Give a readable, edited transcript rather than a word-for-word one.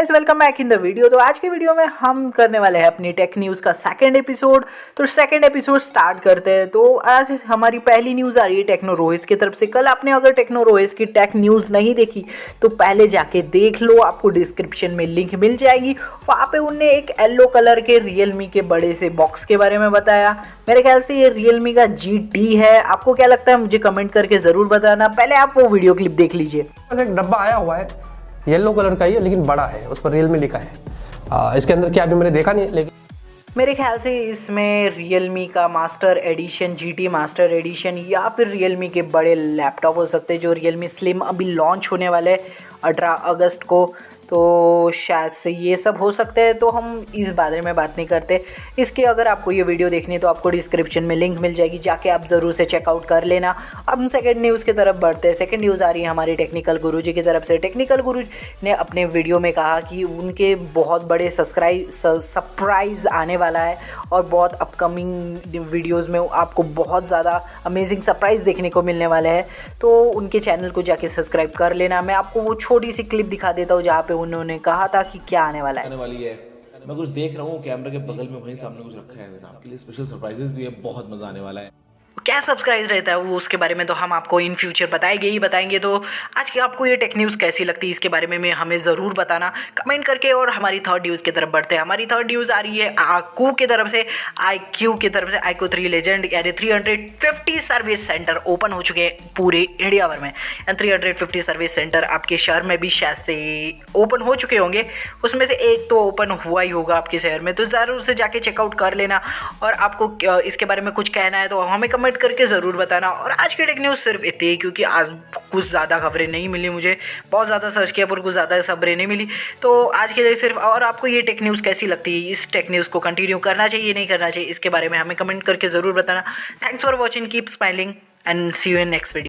Guys welcome back in the video. तो आज के वीडियो में हम करने वाले हैं अपनी टेक न्यूज़ का सेकंड एपिसोड। तो सेकंड एपिसोड स्टार्ट करते हैं। तो आज हमारी पहली न्यूज़ आ रही है टेक्नो रोहिज की तरफ से। कल आपने अगर टेक्नो रोहिज की टेक न्यूज़ नहीं देखी तो पहले जाके देख लो, आपको डिस्क्रिप्शन में लिंक मिल जाएगी। वहाँ पे उनने एक येलो कलर के रियलमी के बड़े से बॉक्स के बारे में बताया। मेरे ख्याल से ये रियलमी का GT है। आपको क्या लगता है मुझे कमेंट करके ज़रूर बताना। पहले आप वो वीडियो क्लिप देख लीजिए। एक डब्बा आया हुआ है, येलो कलर का ही है लेकिन बड़ा है, उस पर रियलमी लिखा है। इसके अंदर क्या अभी मैंने देखा नहीं, लेकिन मेरे ख्याल से इसमें रियलमी का master addition, GT master addition या फिर रियलमी के बड़े लैपटॉप हो सकते हैं जो रियलमी स्लिम अभी लॉन्च होने वाले हैं 18 अगस्त को। तो शायद से ये सब हो सकते हैं। तो हम इस बारे में बात नहीं करते। इसके अगर आपको ये वीडियो देखनी है तो आपको डिस्क्रिप्शन में लिंक मिल जाएगी, जाके आप ज़रूर से चेकआउट कर लेना। अब हम सेकंड न्यूज़ की तरफ बढ़ते हैं। सेकंड न्यूज़ आ रही है हमारे टेक्निकल गुरुजी की तरफ से। टेक्निकल गुरुजी ने अपने वीडियो में कहा कि उनके बहुत बड़े सरप्राइज़ आने वाला है और बहुत अपकमिंग वीडियोज़ में आपको बहुत ज़्यादा अमेजिंग सरप्राइज़ देखने को मिलने वाले हैं। तो उनके चैनल को जाके सब्सक्राइब कर लेना। मैं आपको वो छोटी सी क्लिप दिखा देता हूँ जहाँ पे उन्होंने कहा था कि क्या आने वाला है। मैं कुछ देख रहा हूँ कैमरा के बगल में, वहीं सामने कुछ रखा है मेरा आपके लिए स्पेशल सरप्राइजेस भी है। बहुत मजा आने वाला है। क्या सब्सक्राइब रहता है वो, उसके बारे में तो हम आपको इन फ्यूचर बताएंगे ही बताएंगे। तो आज की आपको ये टेक न्यूज़ कैसी लगती है इसके बारे में हमें ज़रूर बताना कमेंट करके। और हमारी थर्ड न्यूज़ की तरफ बढ़ते हैं। हमारी थर्ड न्यूज़ आ रही है आकू की तरफ से, IQ की तरफ से। IQ 3 लेजेंड यानी 350 सर्विस सेंटर ओपन हो चुके हैं पूरे इंडिया भर में। 350 सर्विस सेंटर आपके शहर में भी शायद से ओपन हो चुके होंगे। उसमें से एक तो ओपन हुआ ही होगा आपके शहर में, तो ज़रूर से जाके चेकआउट कर लेना। और आपको इसके बारे में कुछ कहना है तो हमें कमेंट करके ज़रूर बताना। और आज की टेक न्यूज़ सिर्फ इतनी ही, क्योंकि आज कुछ ज़्यादा खबरें नहीं मिली मुझे। बहुत ज़्यादा सर्च किया पर कुछ ज़्यादा खबरें नहीं मिली। तो आज के लिए सिर्फ। और आपको ये टेक न्यूज़ कैसी लगती है, इस टेक न्यूज़ को कंटिन्यू करना चाहिए नहीं करना चाहिए, इसके बारे में हमें कमेंट करके ज़रूर बताना। Thanks for watching, keep smiling and see you in next video.